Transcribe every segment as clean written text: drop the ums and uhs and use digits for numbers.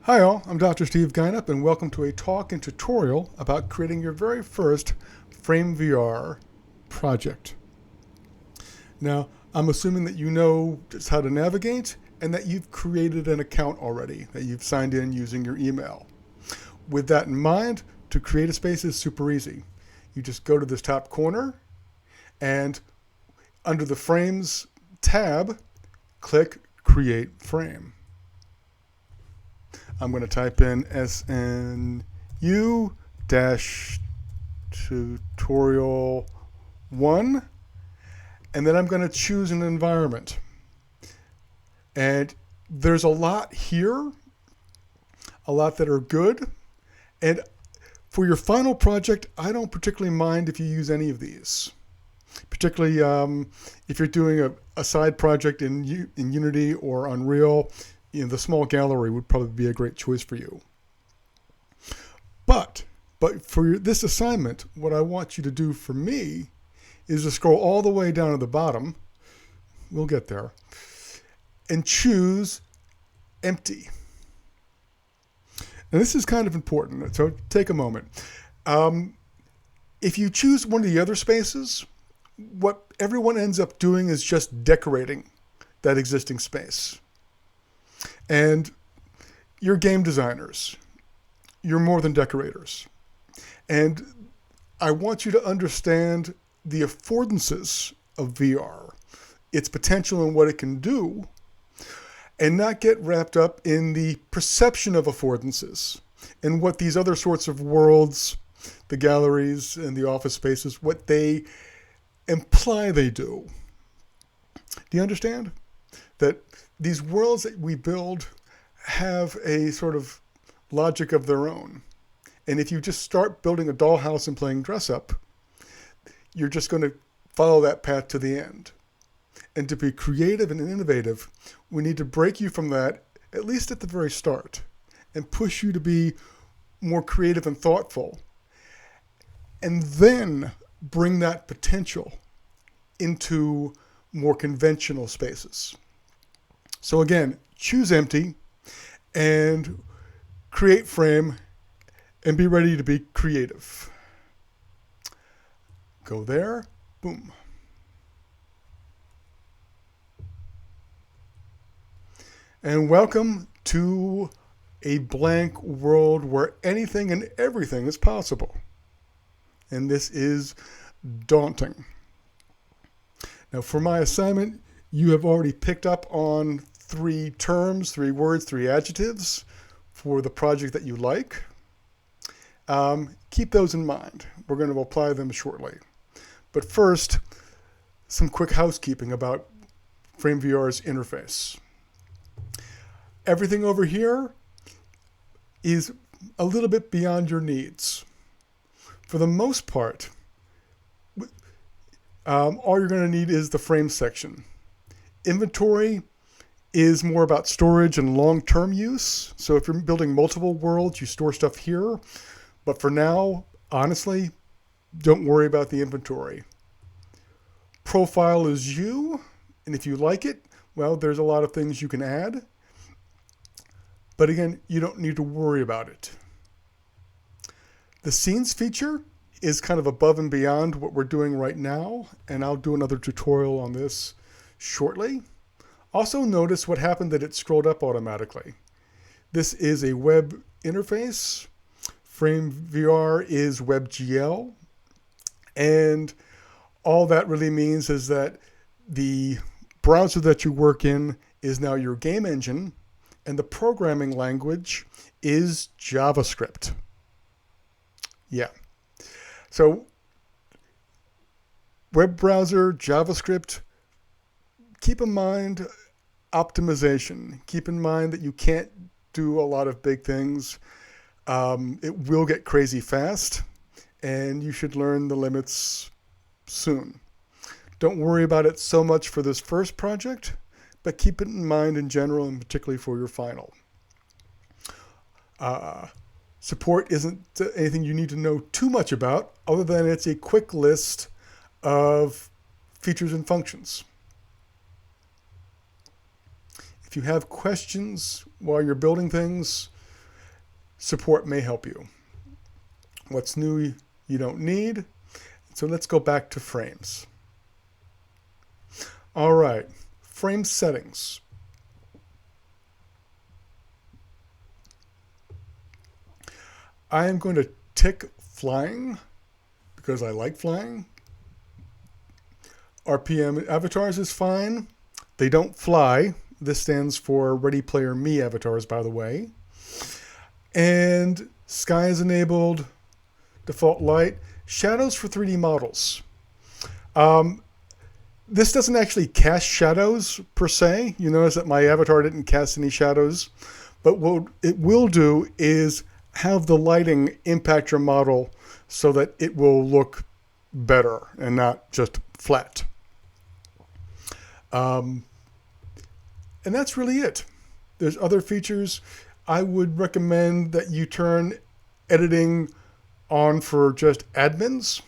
Hi all, I'm Dr. Steve Geinup and welcome to a talk and tutorial about creating your very first FrameVR project. Now, I'm assuming that you know just how to navigate and that you've created an account already, that you've signed in using your email. With that in mind, to create a space is super easy. You just go to this top corner and under the Frames tab, click Create Frame. I'm going to type in SNU-tutorial 1, and then I'm going to choose an environment. And there's a lot here, a lot that are good. And for your final project, I don't particularly mind if you use any of these. Particularly if you're doing a side project in Unity or Unreal, the small gallery would probably be a great choice for you. But for this assignment, what I want you to do for me is to scroll all the way down to the bottom, we'll get there, and choose empty. And this is kind of important, so take a moment. If you choose one of the other spaces, what everyone ends up doing is just decorating that existing space. And you're game designers. You're more than decorators. And I want you to understand the affordances of VR, its potential and what it can do, and not get wrapped up in the perception of affordances and what these other sorts of worlds, the galleries and the office spaces, what they imply they do. Do you understand? That these worlds that we build have a sort of logic of their own. And if you just start building a dollhouse and playing dress up, you're just going to follow that path to the end. And to be creative and innovative, we need to break you from that, at least at the very start, and push you to be more creative and thoughtful. And then bring that potential into more conventional spaces. So again, choose empty and create frame and be ready to be creative. Go there, boom. And welcome to a blank world where anything and everything is possible. And this is daunting. Now for my assignment, you have already picked up on 3 terms, 3 words, 3 adjectives for the project that you like. Keep those in mind. We're going to apply them shortly. But first, some quick housekeeping about FrameVR's interface. Everything over here is a little bit beyond your needs. For the most part, all you're going to need is the frame section. Inventory is more about storage and long-term use. So if you're building multiple worlds, you store stuff here. But for now, honestly, don't worry about the inventory. Profile is you, and if you like it, well, there's a lot of things you can add. But again, you don't need to worry about it. The scenes feature is kind of above and beyond what we're doing right now, and I'll do another tutorial on this shortly. Also notice what happened that it scrolled up automatically. This is a web interface. FrameVR is WebGL, and all that really means is that the browser that you work in is now your game engine, and the programming language is JavaScript. Yeah. So web browser, JavaScript, keep in mind optimization. Keep in mind that you can't do a lot of big things. It will get crazy fast, and you should learn the limits soon. Don't worry about it so much for this first project, but keep it in mind in general and particularly for your final. Support isn't anything you need to know too much about, other than it's a quick list of features and functions. If you have questions while you're building things, support may help you. What's new you don't need. So let's go back to frames. All right, frame settings. I am going to tick flying because I like flying. RPM avatars is fine. They don't fly. This stands for Ready Player Me avatars, by the way. And sky is enabled. Default light. Shadows for 3D models. This doesn't actually cast shadows per se. You notice that my avatar didn't cast any shadows. But what it will do is have the lighting impact your model so that it will look better and not just flat. And that's really it. There's other features. I would recommend that you turn editing on for just admins,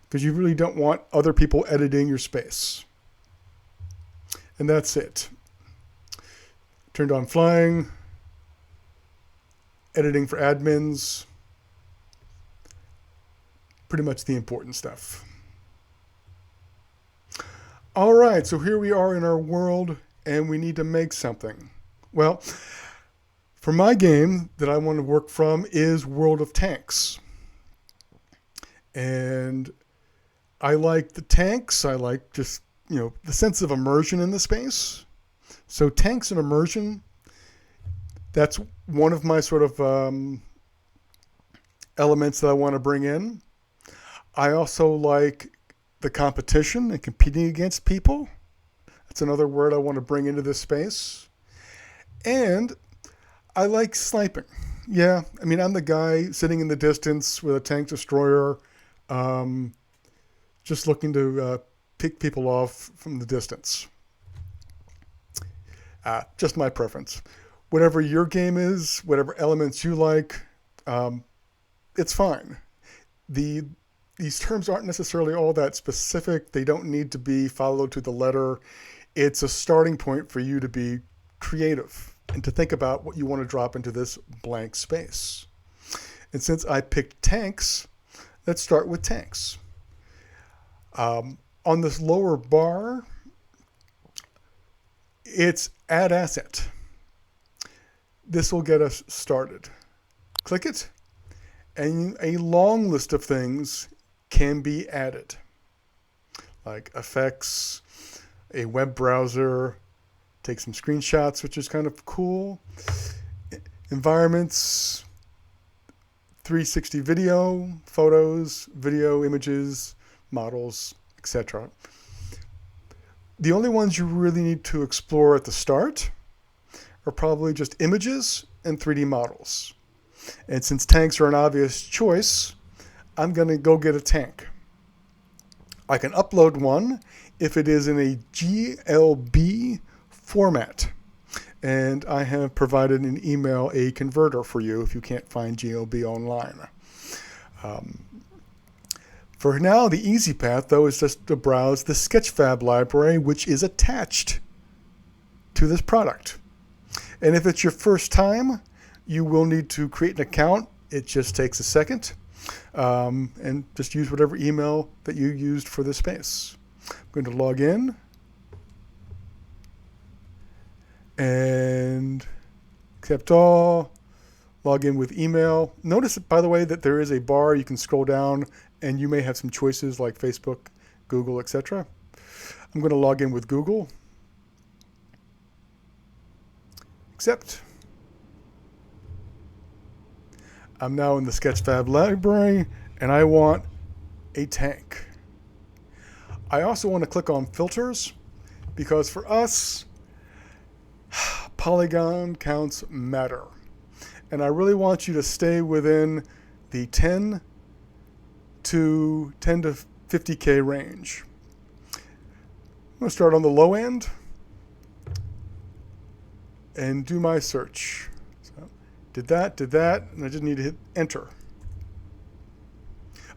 because you really don't want other people editing your space. And that's it. Turned on flying, editing for admins, pretty much the important stuff. All right, so here we are in our world, and we need to make something. Well, for my game that I want to work from is World of Tanks. And I like the tanks. I like just, the sense of immersion in the space. So tanks and immersion, that's one of my sort of elements that I want to bring in. I also like the competition and competing against people. That's another word I want to bring into this space. And I like sniping. Yeah, I'm the guy sitting in the distance with a tank destroyer, just looking to pick people off from the distance. Just my preference. Whatever your game is, whatever elements you like, it's fine. These terms aren't necessarily all that specific. They don't need to be followed to the letter. It's a starting point for you to be creative and to think about what you want to drop into this blank space. And since I picked tanks, let's start with tanks. On this lower bar, it's Add Asset. This will get us started. Click it, and a long list of things can be added, like effects, a web browser, take some screenshots, which is kind of cool, environments, 360 video, photos, video, images, models, etc. The only ones you really need to explore at the start are probably just images and 3D models. And since tanks are an obvious choice, I'm going to go get a tank. I can upload one if it is in a GLB format. And I have provided an email a converter for you if you can't find GLB online. For now, the easy path, though, is just to browse the Sketchfab library, which is attached to this product. And if it's your first time, you will need to create an account. It just takes a second. And just use whatever email that you used for this space. I'm going to log in. And accept all. Log in with email. Notice, by the way, that there is a bar. You can scroll down, and you may have some choices like Facebook, Google, etc. I'm going to log in with Google. Accept. I'm now in the Sketchfab library, and I want a tank. I also want to click on filters, because for us, polygon counts matter. And I really want you to stay within the 10 to 50K range. I'm going to start on the low end and do my search. So, did that, and I just need to hit enter.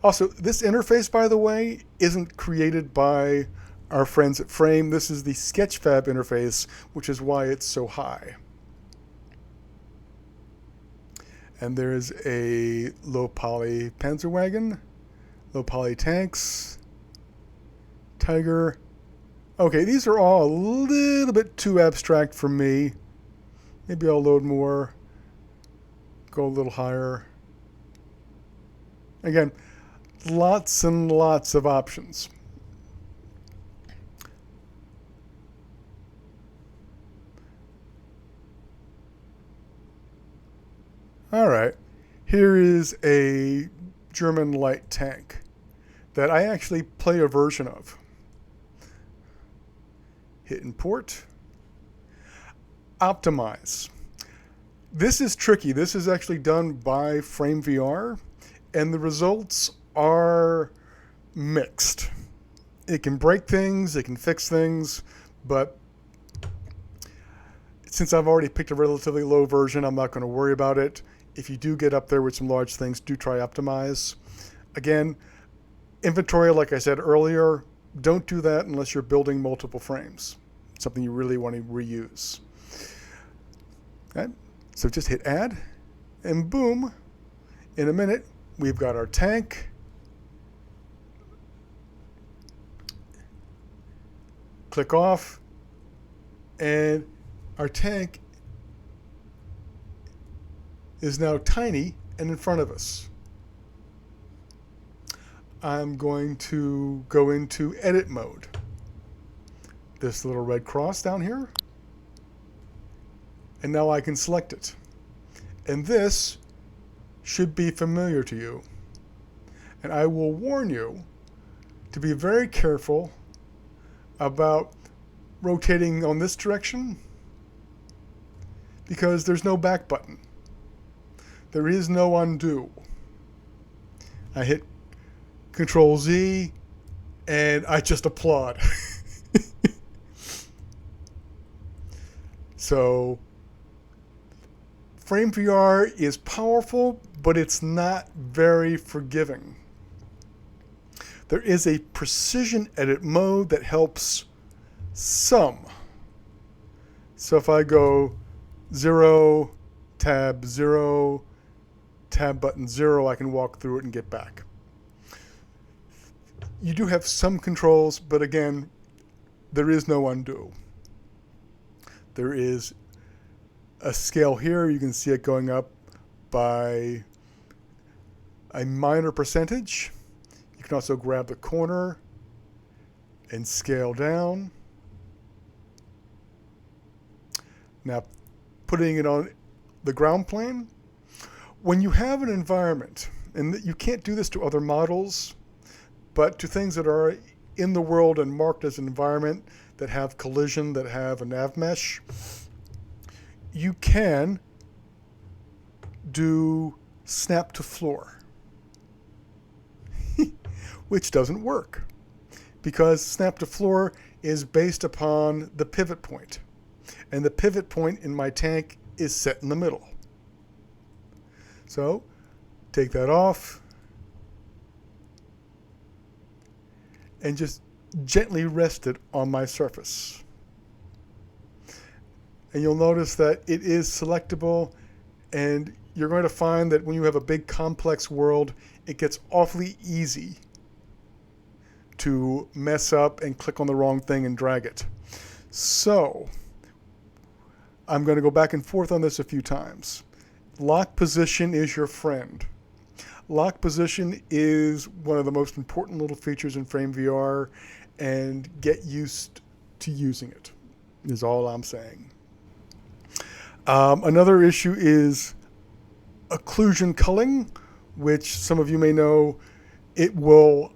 Also, this interface, by the way, isn't created by our friends at Frame. This is the Sketchfab interface, which is why it's so high. And there's a low poly Panzerwagen, low poly tanks, Tiger. Okay, these are all a little bit too abstract for me. Maybe I'll load more, go a little higher. Again, lots and lots of options. All right, here is a German light tank that I actually play a version of. Hit import. Optimize. This is tricky. This is actually done by FrameVR, and the results are mixed. It can break things, it can fix things, but since I've already picked a relatively low version, I'm not going to worry about it. If you do get up there with some large things, do try Optimize. Again, inventory, like I said earlier, don't do that unless you're building multiple frames. Something you really want to reuse. Okay. So just hit add, and boom, in a minute, we've got our tank. Click off, and our tank is now tiny and in front of us. I'm going to go into edit mode. This little red cross down here. And now I can select it. And this should be familiar to you. And I will warn you to be very careful about rotating on this direction, because there's no back button. There is no undo. I hit Control Z and I just applaud. So FrameVR is powerful, but it's not very forgiving. There is a precision edit mode that helps some. So if I go 0, tab 0, tab button 0, I can walk through it and get back. You do have some controls, but again, there is no undo. There is a scale here. You can see it going up by a minor percentage. You can also grab the corner and scale down. Now, putting it on the ground plane, when you have an environment, and you can't do this to other models, but to things that are in the world and marked as an environment that have collision, that have a nav mesh, you can do snap to floor, which doesn't work because snap to floor is based upon the pivot point. And the pivot point in my tank is set in the middle. So take that off and just gently rest it on my surface. And you'll notice that it is selectable, and you're going to find that when you have a big complex world, it gets awfully easy to mess up and click on the wrong thing and drag it. So I'm going to go back and forth on this a few times. Lock position is your friend. Lock position is one of the most important little features in FrameVR, and get used to using it, is all I'm saying. Another issue is occlusion culling, which some of you may know. It will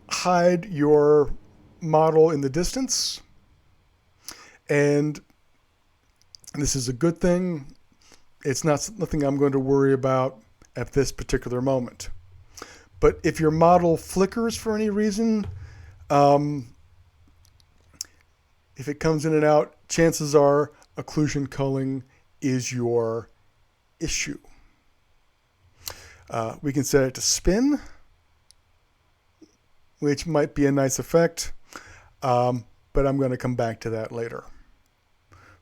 hide your model in the distance, and this is a good thing. It's nothing I'm going to worry about at this particular moment. But if your model flickers for any reason, if it comes in and out, chances are occlusion culling is your issue. We can set it to spin, which might be a nice effect, but I'm going to come back to that later.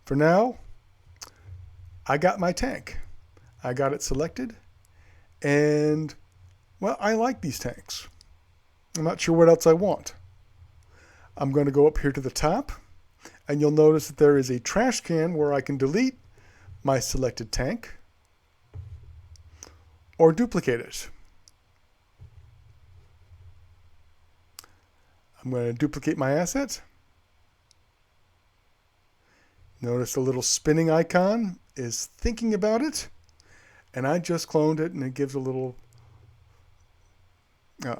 For now, I got my tank. I got it selected, and well, I like these tanks. I'm not sure what else I want. I'm going to go up here to the top, and you'll notice that there is a trash can where I can delete my selected tank or duplicate it. I'm going to duplicate my asset. Notice the little spinning icon is thinking about it, and I just cloned it, and it gives a little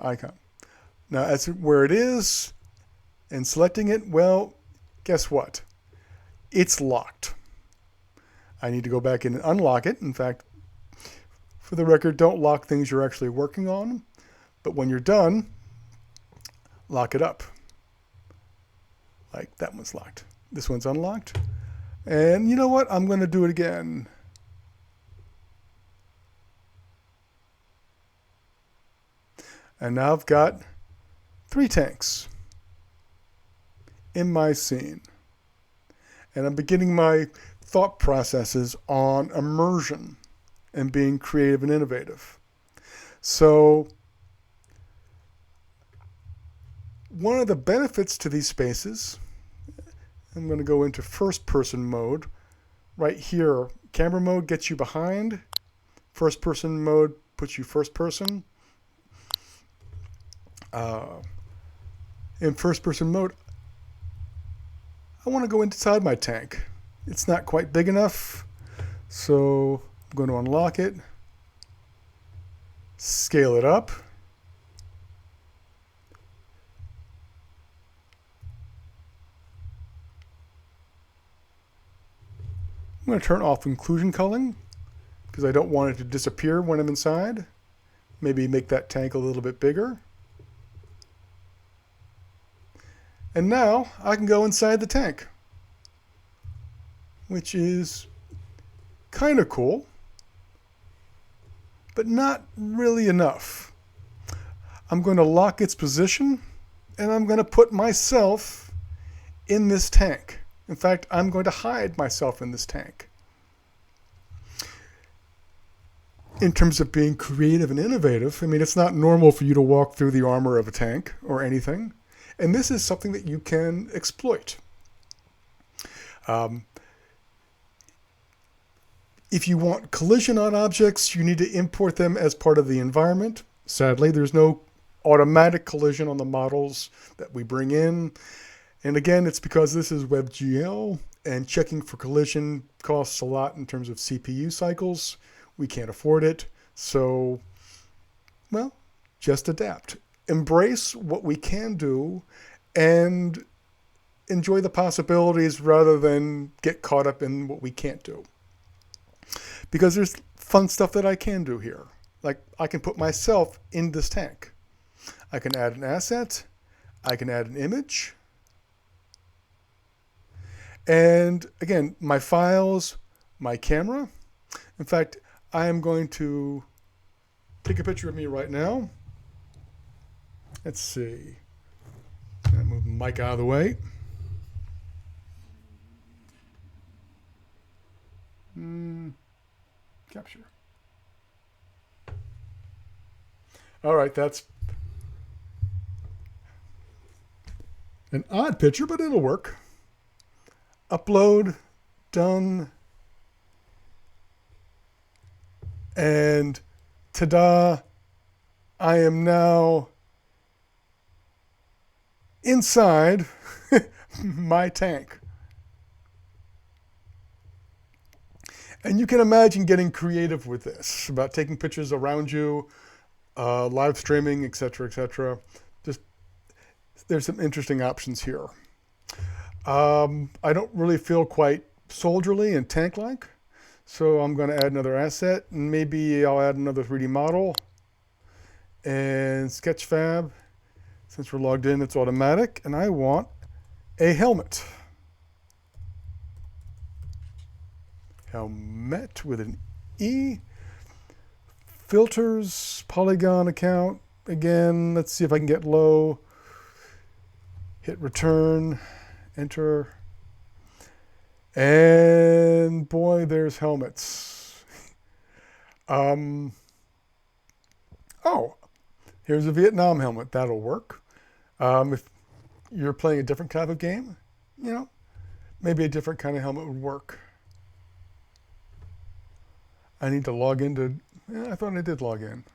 icon. Now, as where it is and selecting it, well, guess what? It's locked. I need to go back in and unlock it. In fact, for the record, don't lock things you're actually working on, but when you're done, lock it up. Like that one's locked. This one's unlocked. And you know what? I'm going to do it again. And now I've got 3 tanks in my scene. And I'm beginning my thought processes on immersion and being creative and innovative. So one of the benefits to these spaces, I'm going to go into first person mode. Right here, camera mode gets you behind. First person mode puts you first person. In first person mode, I want to go inside my tank. It's not quite big enough, so I'm going to unlock it, scale it up. I'm going to turn off inclusion culling because I don't want it to disappear when I'm inside. Maybe make that tank a little bit bigger. And now I can go inside the tank, which is kind of cool, but not really enough. I'm going to lock its position, and I'm going to put myself in this tank. In fact, I'm going to hide myself in this tank. In terms of being creative and innovative, I mean, it's not normal for you to walk through the armor of a tank or anything. And this is something that you can exploit. If you want collision on objects, you need to import them as part of the environment. Sadly, there's no automatic collision on the models that we bring in. And again, it's because this is WebGL, and checking for collision costs a lot in terms of CPU cycles. We can't afford it. So, well, just adapt. Embrace what we can do and enjoy the possibilities rather than get caught up in what we can't do. Because there's fun stuff that I can do here. Like I can put myself in this tank. I can add an asset. I can add an image. And again, my files, my camera. In fact, I am going to take a picture of me right now. Let's see. I'll move the mic out of the way. Capture. All right, that's an odd picture, but it'll work. Upload, done. And ta-da, I am now inside my tank. And you can imagine getting creative with this, about taking pictures around you, live streaming, etc., etc. Just there's some interesting options here. I don't really feel quite soldierly and tank-like, so I'm going to add another asset, and maybe I'll add another 3D model. And Sketchfab, since we're logged in, it's automatic, and I want a helmet. Helmet with an E. Filters, polygon account. Again, let's see if I can get low. Hit return, enter. And boy, there's helmets. Um, oh, here's a Vietnam helmet. That'll work. If you're playing a different type of game, you know, maybe a different kind of helmet would work. I need to log into, I thought I did log in.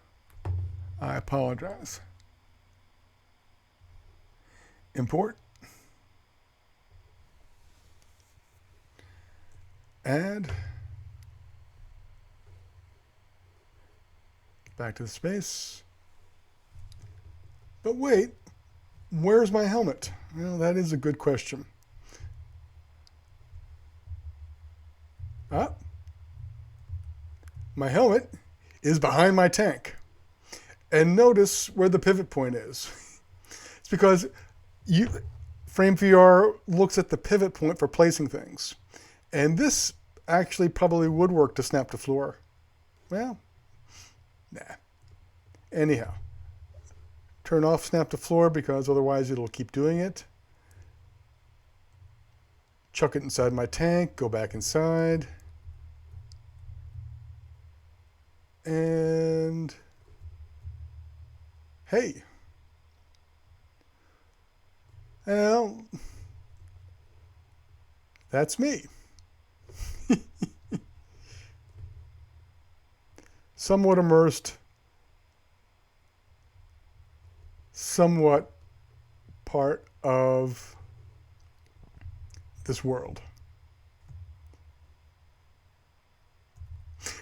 I apologize. Import. Add. Back to the space. But wait, where's my helmet? Well, that is a good question. Ah, my helmet is behind my tank. And notice where the pivot point is. It's because FrameVR looks at the pivot point for placing things. And this actually probably would work to snap to floor. Well, nah. Anyhow, turn off snap to floor because otherwise it'll keep doing it. Chuck it inside my tank, go back inside. And hey, well, that's me. Somewhat immersed, somewhat part of this world.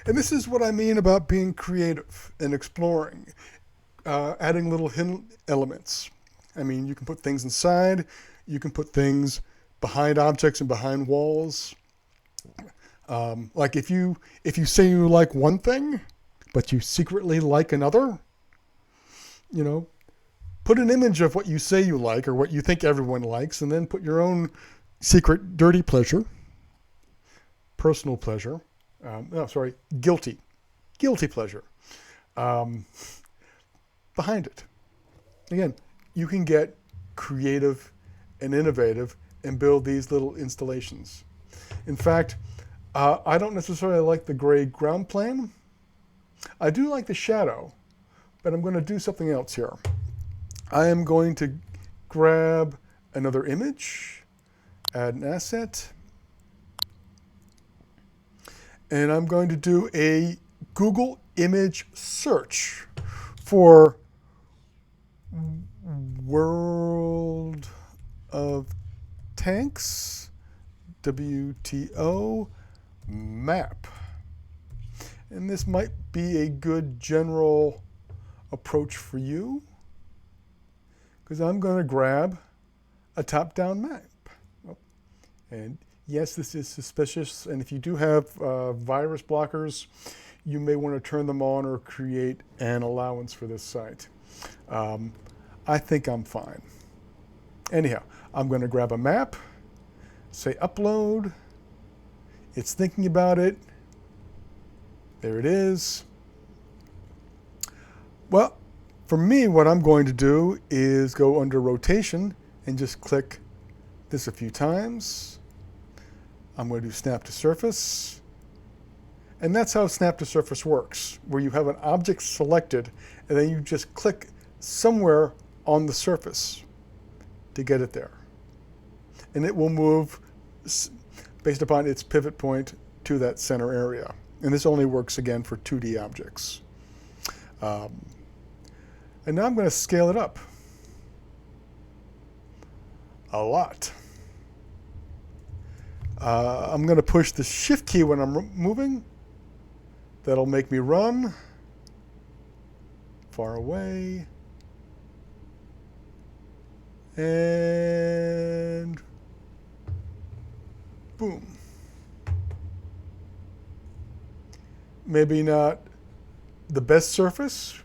And this is what I mean about being creative and exploring, adding little hidden elements. I mean, you can put things inside, you can put things behind objects and behind walls. Like if you say you like one thing, but you secretly like another, you know, put an image of what you say you like or what you think everyone likes, and then put your own secret dirty pleasure, personal pleasure, guilty pleasure behind it. Again, you can get creative and innovative and build these little installations. In fact, I don't necessarily like the gray ground plane. I do like the shadow, but I'm going to do something else here. I am going to grab another image, add an asset, and I'm going to do a Google image search for World of Tanks, WTO map. And this might be a good general approach for you, because I'm going to grab a top-down map. And yes, this is suspicious, and if you do have virus blockers, you may want to turn them on or create an allowance for this site. I think I'm fine. Anyhow, I'm going to grab a map, say upload. It's thinking about it. There it is. Well, for me, what I'm going to do is go under rotation and just click this a few times. I'm going to do snap to surface. And that's how snap to surface works, where you have an object selected and then you just click somewhere on the surface to get it there. And it will move based upon its pivot point to that center area. And this only works again for 2D objects. And now I'm going to scale it up a lot. I'm going to push the shift key when I'm moving. That'll make me run far away. And boom. Maybe not the best surface,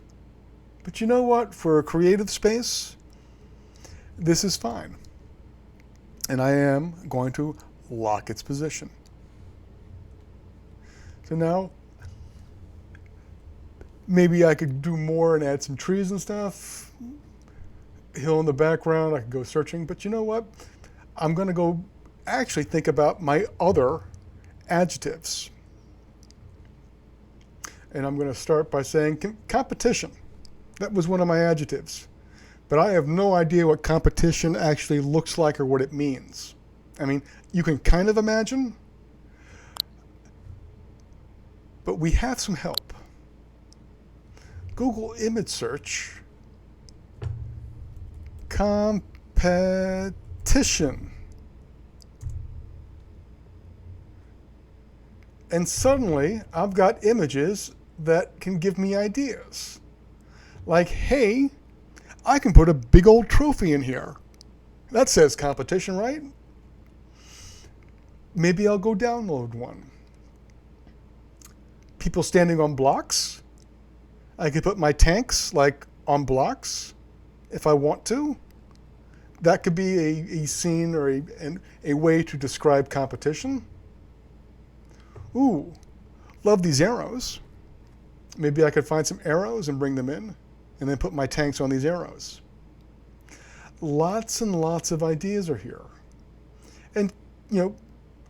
but you know what? For a creative space, this is fine. And I am going to lock its position. So now, maybe I could do more and add some trees and stuff. Hill in the background, I could go searching, but you know what? I'm going to go actually think about my other adjectives. And I'm going to start by saying competition. That was one of my adjectives. But I have no idea what competition actually looks like or what it means. I mean, you can kind of imagine, but we have some help. Google image search, competition. And suddenly, I've got images that can give me ideas. Like, hey, I can put a big old trophy in here. That says competition, right? Maybe I'll go download one. People standing on blocks. I could put my tanks, like, on blocks if I want to. That could be a scene or a way to describe competition. Ooh, love these arrows. Maybe I could find some arrows and bring them in and then put my tanks on these arrows. Lots and lots of ideas are here. And,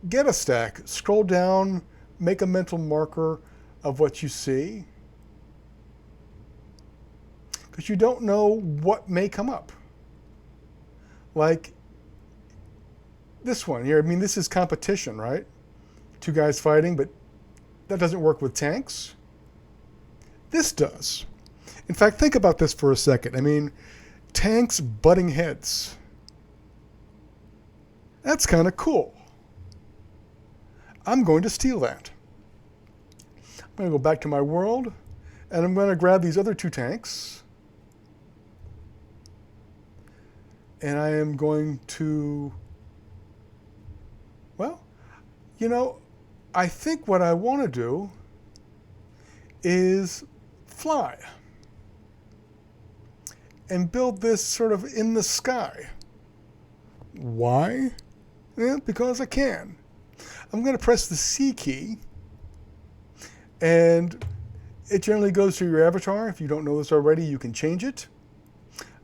get a stack, scroll down, make a mental marker of what you see. Because you don't know what may come up. Like this one here, this is competition, right? Two guys fighting, but that doesn't work with tanks. This does. In fact, think about this for a second. Tanks butting heads. That's kind of cool. I'm going to steal that. I'm going to go back to my world, and I'm going to grab these other two tanks. And I am going to, I think what I want to do is fly and build this sort of in the sky. Why? Because I can. I'm going to press the C key, and it generally goes to your avatar. If you don't know this already, you can change it.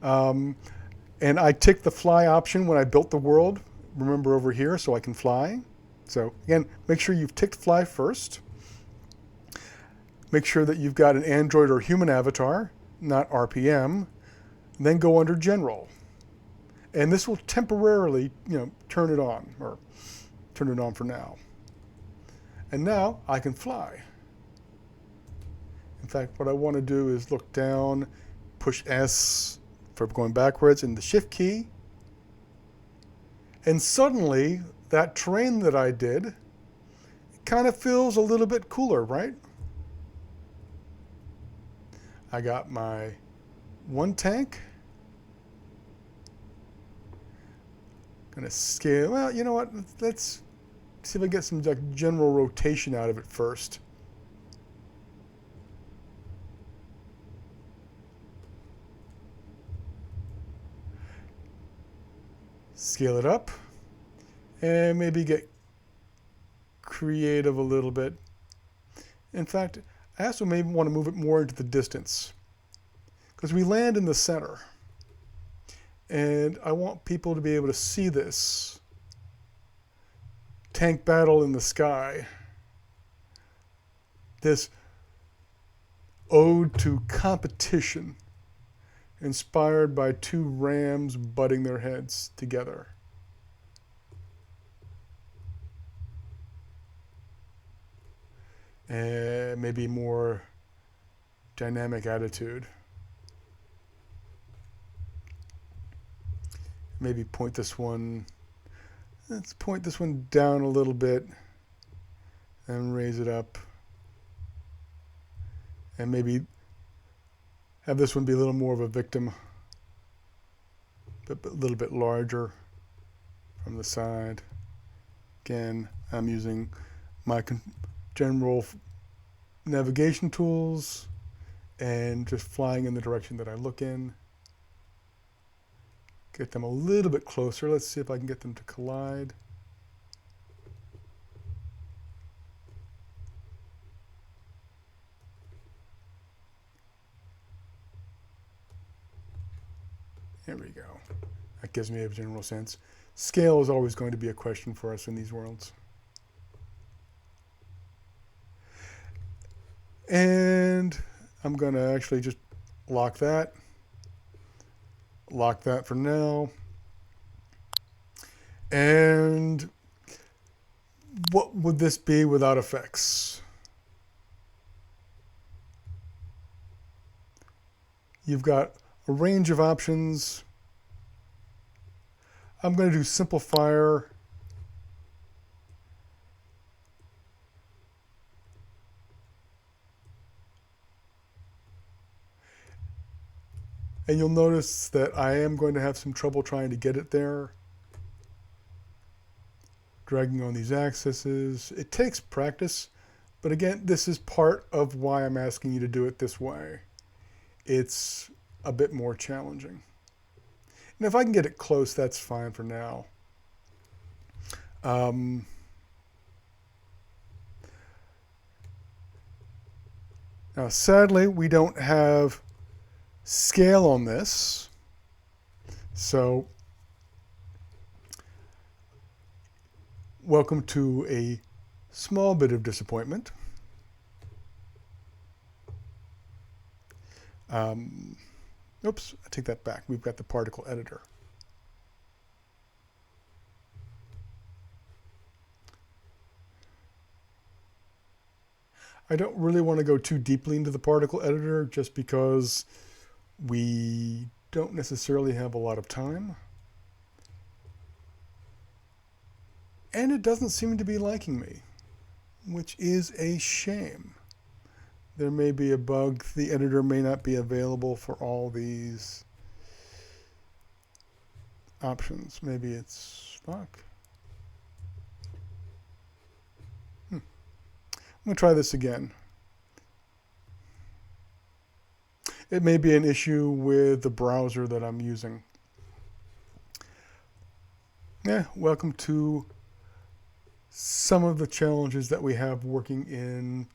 And I ticked the fly option when I built the world, remember, over here, so I can fly. So again, make sure you've ticked fly first. Make sure that you've got an Android or human avatar, not RPM. Then go under General. And this will temporarily, turn it on, or turn it on for now. And now I can fly. In fact, what I want to do is look down, push S for going backwards, and the Shift key. And suddenly, that terrain that I did kind of feels a little bit cooler, right? I got my one tank. Gonna scale. Well, you know what? Let's see if I get some general rotation out of it first. Scale it up, and maybe get creative a little bit. In fact, I also maybe want to move it more into the distance, because we land in the center, and I want people to be able to see this tank battle in the sky, this ode to competition, inspired by two rams butting their heads together. And maybe more dynamic attitude. Maybe point this one, let's point this one down a little bit and raise it up. And maybe have this one be a little more of a victim, but a little bit larger from the side. Again, I'm using my general navigation tools and just flying in the direction that I look in. Get them a little bit closer. Let's see if I can get them to collide. There we go. That gives me a general sense. Scale is always going to be a question for us in these worlds. And I'm going to actually just lock that for now. And what would this be without effects? You've got a range of options. I'm going to do simplifier. And you'll notice that I am going to have some trouble trying to get it there. Dragging on these axes. It takes practice, but again, this is part of why I'm asking you to do it this way. It's a bit more challenging. And if I can get it close, that's fine for now. Now, sadly, we don't have scale on this, so welcome to a small bit of disappointment. Oops, I take that back. We've got the particle editor. I don't really want to go too deeply into the particle editor just because we don't necessarily have a lot of time. And it doesn't seem to be liking me, which is a shame. There may be a bug. The editor may not be available for all these options. Maybe it's stuck. I'm going to try this again. It may be an issue with the browser that I'm using. Yeah, welcome to some of the challenges that we have working in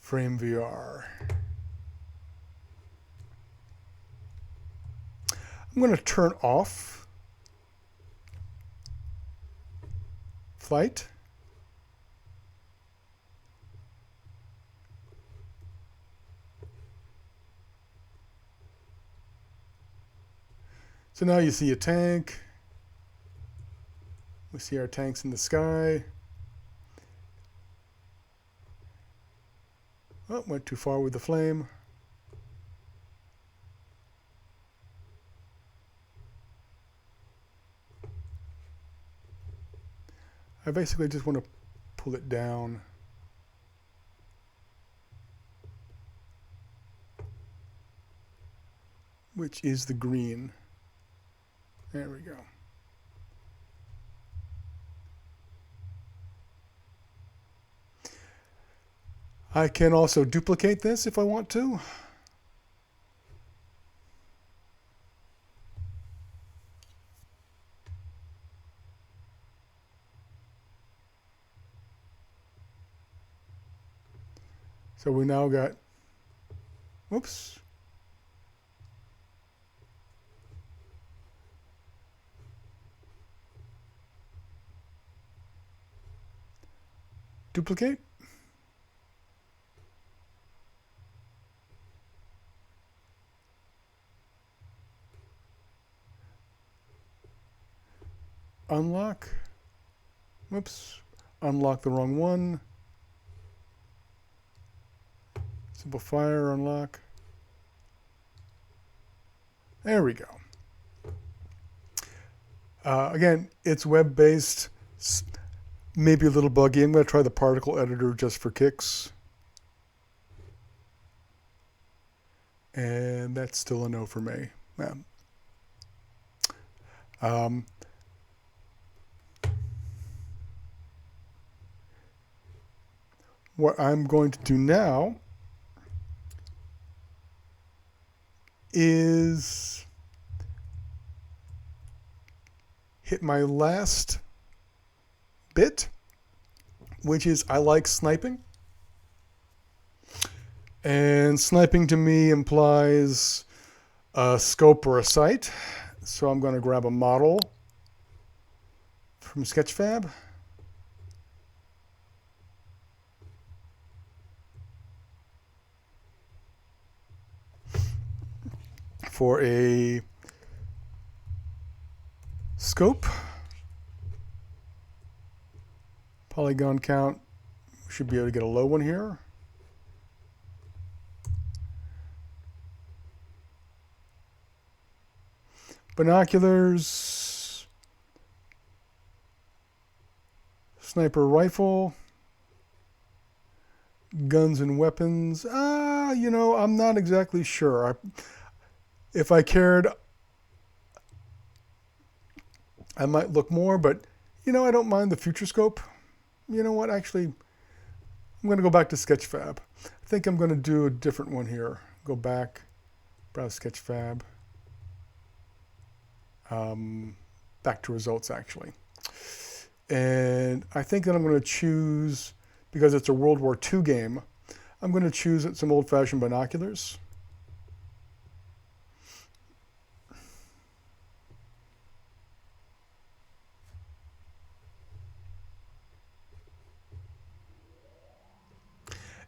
FrameVR. I'm going to turn off flight. So now you see a tank. We see our tanks in the sky. Oh, went too far with the flame. I basically just want to pull it down. Which is the green. There we go. I can also duplicate this if I want to. So we now got, whoops. Duplicate. Unlock. Whoops. Unlock the wrong one. Simple fire, unlock. There we go. Again, it's web-based, maybe a little buggy. I'm going to try the particle editor just for kicks. And that's still a no for me. Yeah. What I'm going to do now is hit my last bit, which is I like sniping. And sniping to me implies a scope or a sight. So I'm going to grab a model from Sketchfab. for a scope. Polygon count, should be able to get a low one here. Binoculars, sniper rifle, guns and weapons. You know, I'm not exactly sure. If I cared, I might look more, but you know, I don't mind the future scope. You know what, actually, I'm going to go back to Sketchfab. I think I'm going to do a different one here. Go back, browse Sketchfab. Back to results, actually. And I think that I'm going to choose, because it's a World War II game, I'm going to choose some old-fashioned binoculars.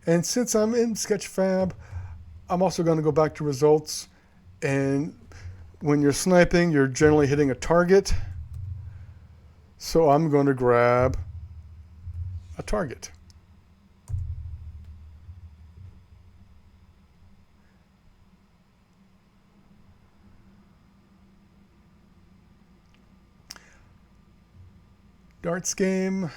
And since I'm in Sketchfab, I'm also going to go back to results. And when you're sniping, you're generally hitting a target. So I'm going to grab a target. Darts game.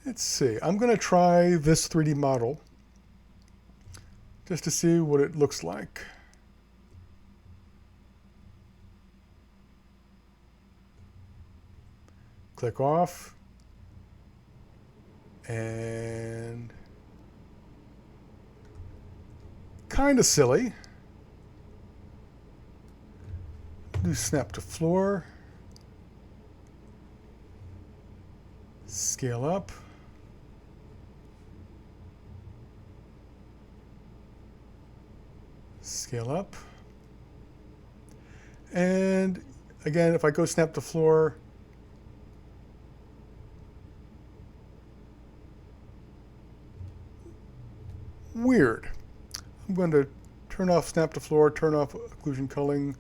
Let's see. I'm going to try this 3D model just to see what it looks like. Click off. And kind of silly. Do snap to floor. Scale up. Scale up. And again, if I go snap to floor, weird. I'm going to turn off snap to floor, turn off occlusion culling,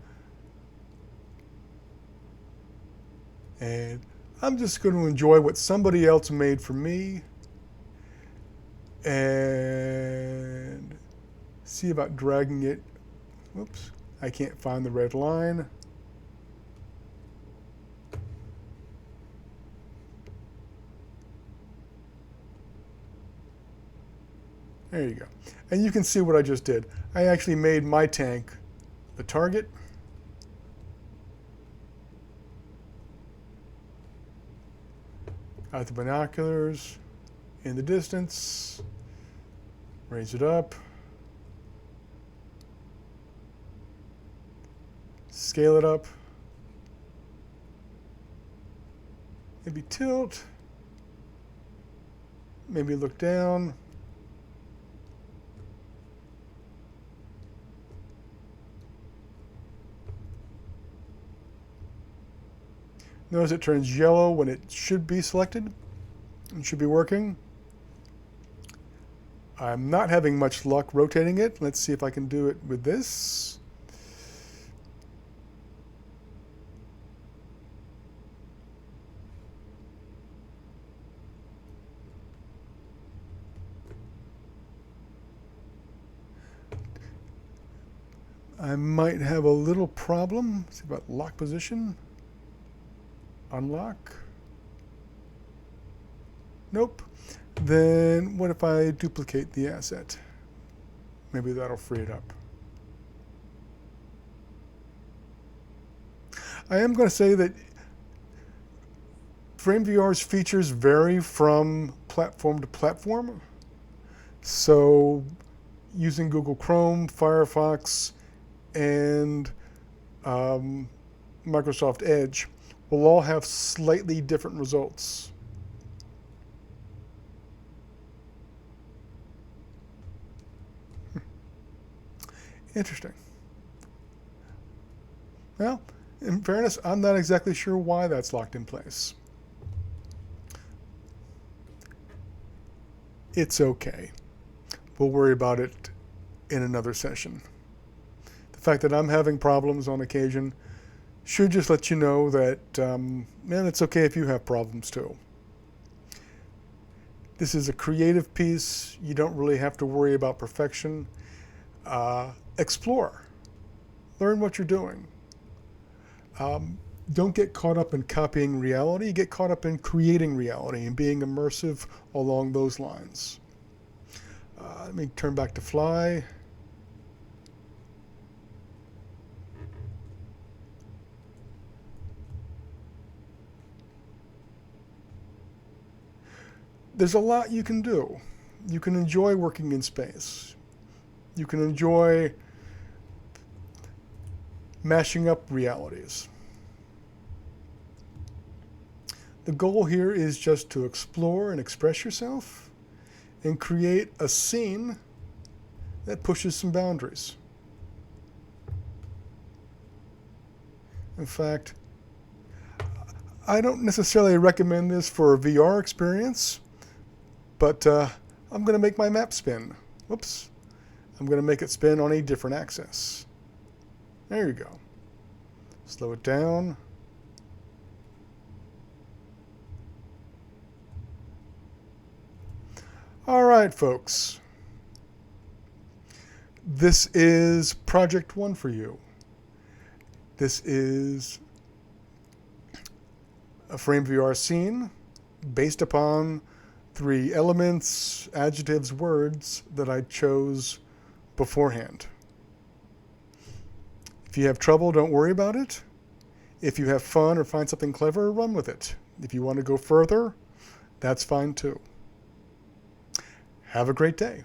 and I'm just going to enjoy what somebody else made for me and see about dragging it. Whoops, I can't find the red line. There you go. And you can see what I just did. I actually made my tank the target. Got the binoculars in the distance. Raise it up. Scale it up. Maybe tilt. Maybe look down. Notice it turns yellow when it should be selected. It should be working. I'm not having much luck rotating it. Let's see if I can do it with this. I might have a little problem. Let's see about lock position. Unlock. Nope. Then what if I duplicate the asset? Maybe that'll free it up. I am going to say that FrameVR's features vary from platform to platform. So using Google Chrome, Firefox, and Microsoft Edge will all have slightly different results. Interesting. Well, In fairness, I'm not exactly sure why that's locked in place. It's okay. We'll worry about it in another session. The fact that I'm having problems on occasion should just let you know that, man, it's okay if you have problems too. This is a creative piece. You don't really have to worry about perfection. Explore. Learn what you're doing. Don't get caught up in copying reality. Get caught up in creating reality and being immersive along those lines. Let me turn back to Fly. There's a lot you can do. You can enjoy working in space. You can enjoy mashing up realities. The goal here is just to explore and express yourself and create a scene that pushes some boundaries. In fact, I don't necessarily recommend this for a VR experience, but I'm going to make my map spin. Whoops. I'm going to make it spin on a different axis. There you go. Slow it down. All right, folks. This is Project 1 for you. This is a FrameVR scene based upon 3 elements, adjectives, words that I chose beforehand. If you have trouble, don't worry about it. If you have fun or find something clever, run with it. If you want to go further, that's fine too. Have a great day.